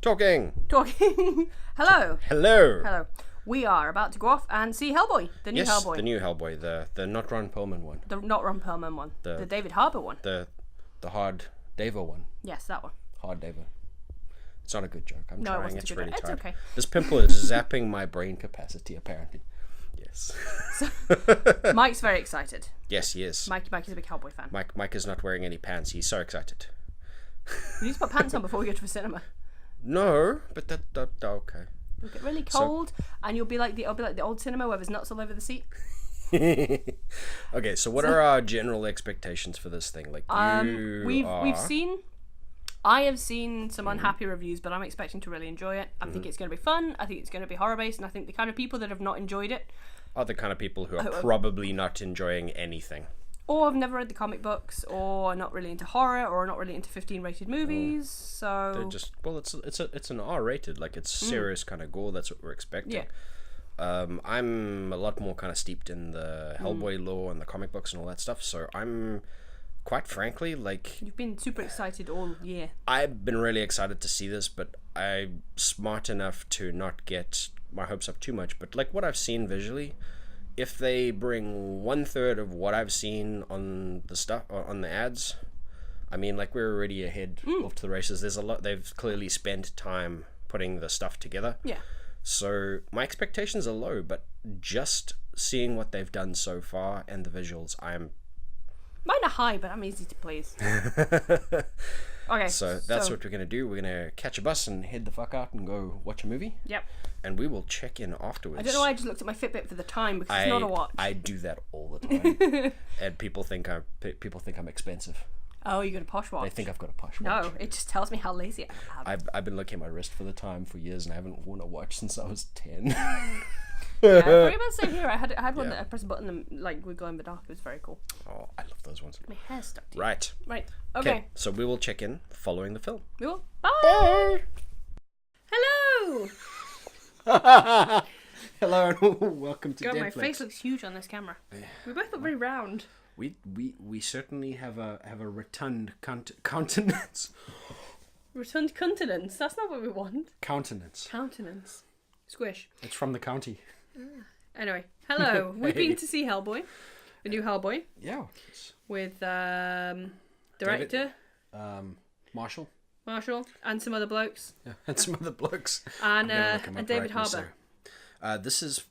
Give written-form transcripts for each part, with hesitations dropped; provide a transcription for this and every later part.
Talking. Hello. Hello. Hello. We are about to go off and see Hellboy, the new Hellboy. The new Hellboy, the not Ron Perlman one. The not Ron Perlman one. The David Harbour one. The hard Davo one. Yes, that one. Hard Davo. It's not a good joke. I'm trying. It's really tight. It's okay. This pimple is zapping my brain capacity, apparently. Yes. Mike's very excited. Yes, he is. Mike is a big Hellboy fan. Mike is not wearing any pants. He's so excited. You need to put pants on before we go to the cinema. No, but that okay. It'll get really cold, and you'll be like the old cinema where there's nuts all over the seat. Okay, so what are our general expectations for this thing? Like I have seen some unhappy reviews, but I'm expecting to really enjoy it. I think it's going to be fun. I think it's going to be horror based, and I think the kind of people that have not enjoyed it are the kind of people who are probably not enjoying anything, or have never read the comic books, or are not really into horror, or are not really into 15 rated movies. So they're just it's an R rated, like it's serious kind of gore. That's what we're expecting. Yeah. I'm a lot more kind of steeped in the Hellboy lore and the comic books and all that stuff, so I'm quite frankly like... You've been super excited all year. I've been really excited to see this, but I'm smart enough to not get my hopes up too much. But like what I've seen visually, if they bring 1/3 of what I've seen on the stuff on the ads, I mean, like we're already ahead off to the races. There's a lot. They've clearly spent time putting the stuff together. Yeah. So my expectations are low, but just seeing what they've done so far and the visuals, Mine are high, but I'm easy to please. Okay. So that's what we're going to do. We're going to catch a bus and head the fuck out and go watch a movie. Yep. And we will check in afterwards. I don't know why I just looked at my Fitbit for the time, because it's not a watch. I do that all the time. And people think I'm expensive. Oh, you got a posh watch? They think I've got a posh watch. No, it just tells me how lazy I am. I've been looking at my wrist for the time for years, and I haven't worn a watch since I was 10. Yeah, pretty much same here. I had one that I pressed a button and like would glow in the dark. It was very cool. Oh, I love those ones. My hair's stuck to you. Right. Okay. So we will check in following the film. We will. Bye. Hello. Hello and welcome to God, Deadflicks. my face looks huge on this camera. We both look very round. We certainly have a rotund countenance. Rotund countenance. That's not what we want. Countenance. Squish. It's from the county. Anyway, hello. We've been to see Hellboy, the new Hellboy. Yeah. With director Marshall, and some other blokes. Yeah, and some other blokes. And David Harbour. This is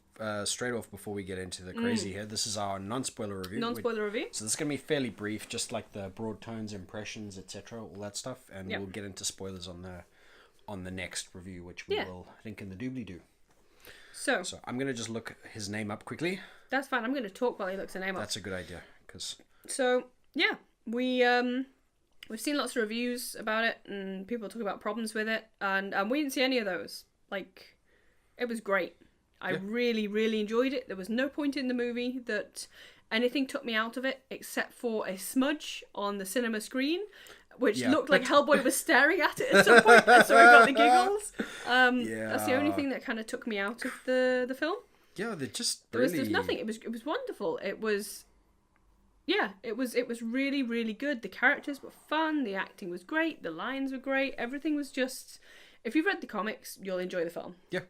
straight off before we get into the crazy here. This is our non-spoiler review. Review. So this is going to be fairly brief, just like the broad tones, impressions, etc., all that stuff, and we'll get into spoilers on the next review, which we will link in the doobly-doo. So I'm going to just look his name up quickly. That's fine. I'm going to talk while he looks the name up. That's a good idea. So, yeah. We've seen lots of reviews about it, and people talk about problems with it, and we didn't see any of those. Like, it was great. I really, really enjoyed it. There was no point in the movie that anything took me out of it, except for a smudge on the cinema screen, which looked like Hellboy was staring at it at some point, so I got the giggles. That's the only thing that kind of took me out of the film. Yeah, they just there was nothing. It was wonderful. It was really, really good. The characters were fun. The acting was great. The lines were great. Everything was just... If you've read the comics, you'll enjoy the film. Yeah,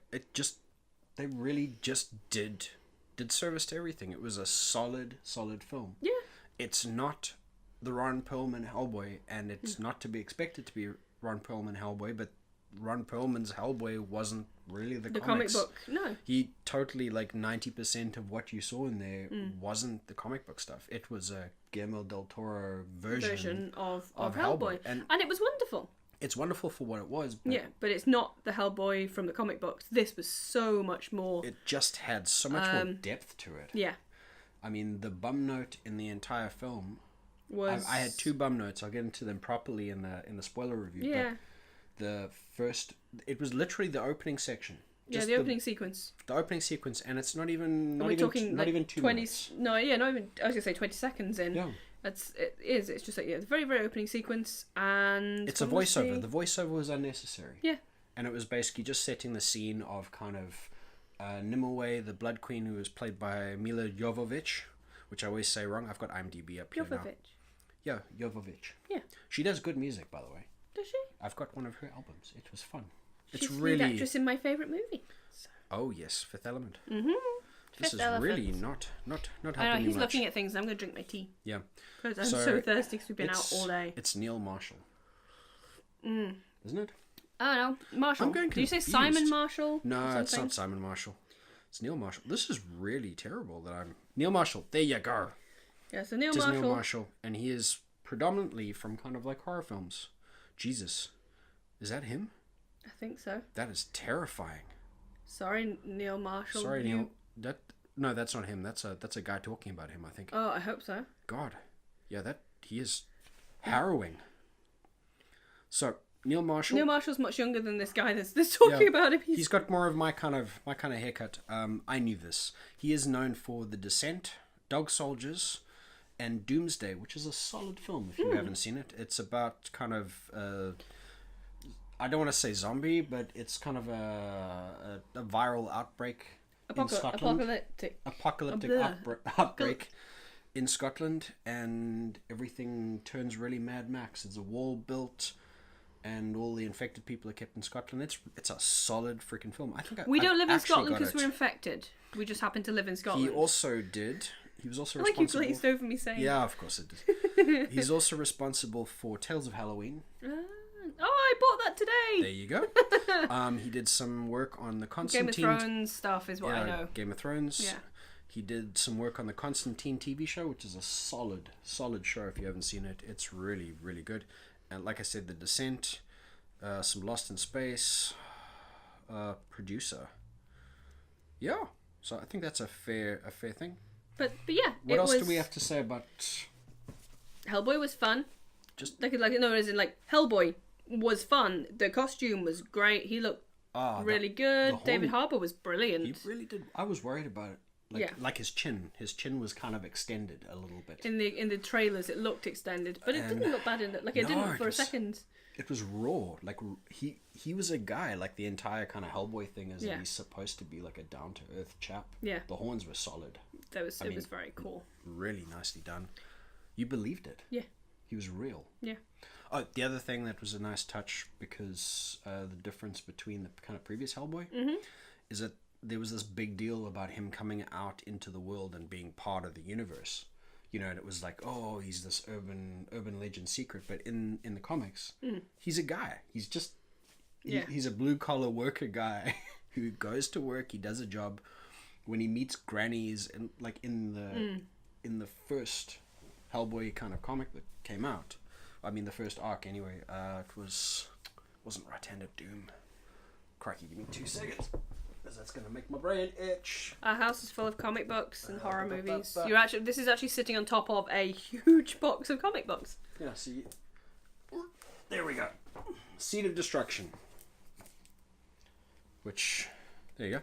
they really just did service to everything. It was a solid film. Yeah. It's not the Ron Perlman Hellboy, and it's not to be expected to be Ron Perlman Hellboy, but Ron Perlman's Hellboy wasn't really the comic book. No. He totally, like 90% of what you saw in there wasn't the comic book stuff. It was a Guillermo del Toro version of Hellboy. And it was wonderful. It's wonderful for what it was. But but it's not the Hellboy from the comic books. This was so much more... It just had so much more depth to it. Yeah. I mean, the bum note in the entire film... I had two bum notes. I'll get into them properly in the spoiler review. Yeah. But the first... It was literally the opening section. Just the opening sequence. The opening sequence, and it's not even... Not even 2 20, minutes. No, yeah, not even... I was going to say 20 seconds in. Yeah. It's just like, the very, very opening sequence, and... It's a voiceover. The voiceover was unnecessary. Yeah. And it was basically just setting the scene of kind of Nimue, the Blood Queen, who was played by Mila Jovovich, which I always say wrong. I've got IMDb up here now. Yeah, Jovovich. Yeah. She does good music, by the way. Does she? I've got one of her albums. It was fun. It's She's the really. lead actress in my favourite movie. So. Oh yes, Fifth Element. Mm-hmm. This is really not helping I know, me he's much. looking at things and I'm going to drink my tea. Yeah. Because I'm so thirsty because we've been out all day. It's Neil Marshall. Mm. Isn't it? I don't know. Marshall. I'm going Did you say confused. Simon Marshall? No, it's not Simon Marshall. It's Neil Marshall. This is really terrible that I'm... Neil Marshall. There you go. Yeah, so Neil It is Marshall. Neil Marshall. And he is predominantly from kind of like horror films. Jesus. Is that him? I think so. That is terrifying. Sorry, Neil Marshall. Sorry, Neil. No, that's not him. That's a guy talking about him, I think. Oh, I hope so. God. Yeah, he is harrowing. So, Neil Marshall. Neil Marshall's much younger than this guy that's talking about him. He's got more of my kind of haircut. I knew this. He is known for The Descent, Dog Soldiers, and Doomsday, which is a solid film if you haven't seen it. It's about kind of I don't want to say zombie, but it's kind of a viral outbreak in Scotland. Apocalyptic outbreak in Scotland, and everything turns really Mad Max. There's a wall built, and all the infected people are kept in Scotland. It's a solid freaking film. I think we don't live in Scotland because we're infected. We just happen to live in Scotland. He was also responsible. Like you glazed over me saying. Yeah, of course it did. He's also responsible for Tales of Halloween. Oh, I bought that today. There you go. He did some work on the Constantine. Game of Thrones stuff is what I know. Game of Thrones. Yeah. He did some work on the Constantine TV show, which is a solid show. If you haven't seen it, it's really, really good. And like I said, The Descent, some Lost in Space, producer. Yeah. So I think that's a fair thing. But yeah, what else do we have to say about Hellboy? Was fun. Just like no, as in like Hellboy was fun. The costume was great. He looked really good. David Harbour was brilliant. He really did. I was worried about it. Like his chin. His chin was kind of extended a little bit. In the trailers, it looked extended, but it didn't look bad in it. Like it didn't for a second. It was raw. Like he was a guy. Like the entire kind of Hellboy thing is that he's supposed to be like a down to earth chap. Yeah. The horns were solid. It was very cool. Really nicely done. You believed it. Yeah. He was real. Yeah. Oh, the other thing that was a nice touch, because the difference between the kind of previous Hellboy is that there was this big deal about him coming out into the world and being part of the universe. You know, and it was like, oh, he's this urban legend secret. But in the comics, he's a guy. He's just he's a blue collar worker guy who goes to work. He does a job. When he meets grannies, and like in the first Hellboy kind of comic that came out, I mean the first arc anyway, it wasn't Right-Handed Doom. Crikey, give me 2 seconds, because that's gonna make my brain itch. Our house is full of comic books and horror movies. This is actually sitting on top of a huge box of comic books. Yeah, see, there we go. Seed of Destruction. Which, there you go.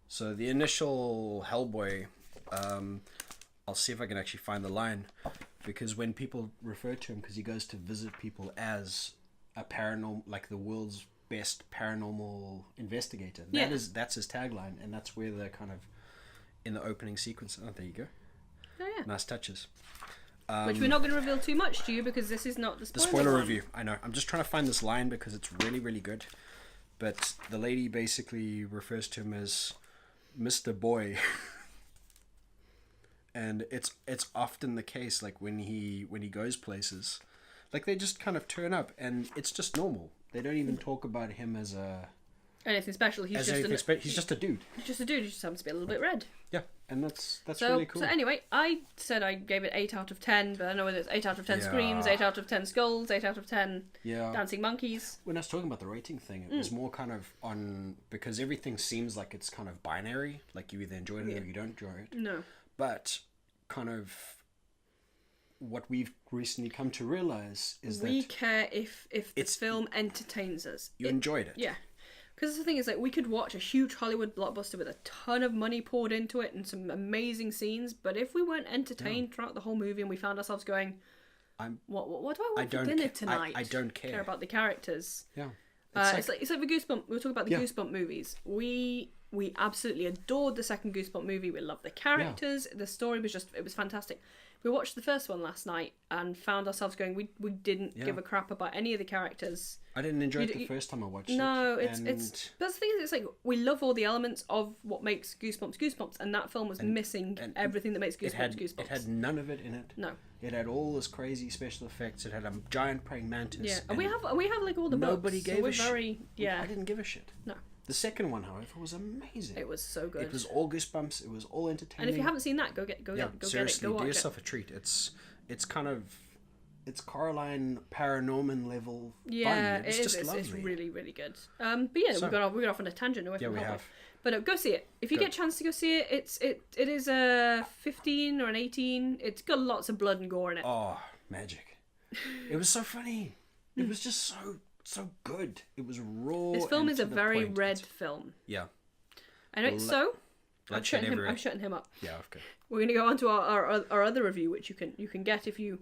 So the initial Hellboy, I'll see if I can actually find the line, because when people refer to him, because he goes to visit people as a paranormal, like the world's best paranormal investigator. That's his tagline, and that's where they're kind of in the opening sequence. Oh, there you go. Oh yeah. Nice touches. Which we're not going to reveal too much to you because this is not the spoiler review. I know. I'm just trying to find this line because it's really, really good. But the lady basically refers to him as Mr. Boy. And it's often the case, like when he goes places, like they just kind of turn up and it's just normal. They don't even talk about him as anything special. He's just a dude. He's just a dude. He's just a dude. He just happens to be a little bit red. Yeah, and that's really cool. So anyway, I said I gave it 8 out of 10, but I know whether it's 8 out of 10 screams, 8 out of 10 skulls, 8 out of 10 dancing monkeys. When I was talking about the rating thing, it was more kind of on, because everything seems like it's kind of binary, like you either enjoy it or you don't enjoy it. No. But kind of what we've recently come to realize is that we care if the film entertains us. You enjoyed it. Yeah. Because the thing is, like, we could watch a huge Hollywood blockbuster with a ton of money poured into it and some amazing scenes, but if we weren't entertained throughout the whole movie and we found ourselves going, what do I want for dinner tonight? I don't care about the characters. Yeah. It's like the Goosebump. We were talking about the Goosebump movies. We We absolutely adored the second Goosebumps movie. We loved the characters. The story was it was fantastic. We watched the first one last night and found ourselves going, we didn't give a crap about any of the characters. I didn't enjoy it the first time I watched it. No, it's that's the thing is, it's like we love all the elements of what makes Goosebumps, and that film was missing everything that makes Goosebumps. It had none of it in it. No. It had all this crazy special effects. It had a giant praying mantis. Yeah, and we have like all the nobody books. gave so a shit. Yeah. I didn't give a shit. No. The second one, however, was amazing. It was so good. It was all Goosebumps. It was all entertaining. And if you haven't seen that, go seriously, watch do yourself a treat. It's kind of, it's Coraline Paranorman level yeah, fun. It's just lovely. It's really, really good. But yeah, we got off on a tangent away from we Hellboy. have. But go see it. If you get a chance to go see it, it is a 15 or an 18. It's got lots of blood and gore in it. Oh, magic. It was so funny. It was just so good. It was raw. This film and is to a the very point. red film. Yeah. I know it's so. I'm shutting everywhere. him up. Yeah, okay. We're going to go on to our other review, which you can get if you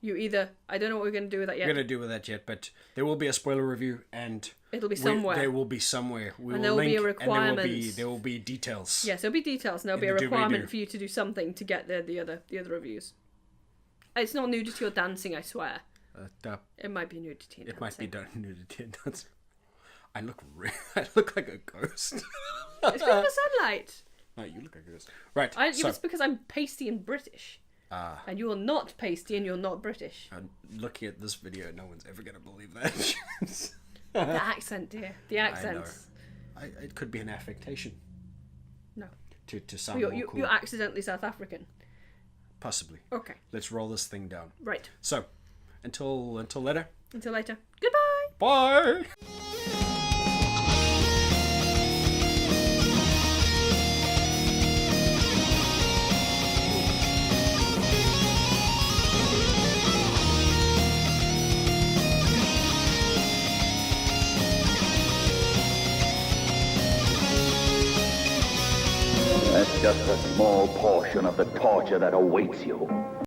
either... I don't know what we're going to do with that yet. We're going to do with that yet, but there will be a spoiler review, and... It'll be somewhere. There will be somewhere. And there will be a requirement. And there will be details. Yes, there'll be details, and there'll be a requirement for you to do something to get the other reviews. It's not nudity or dancing, I swear. It might be nudity and dancing. It might be nudity and dancing. I look like a ghost. It's because of the sunlight. No, you look like a ghost. Right. It's because I'm pasty and British. And you're not pasty and you're not British. Looking at this video, no one's ever going to believe that. The accent, dear. The accent. I know. It could be an affectation. No. To sound more cool. You're accidentally South African. Possibly. Okay. Let's roll this thing down. Right. So, until later. Until later. Goodbye. Bye. That's just a small portion of the torture that awaits you.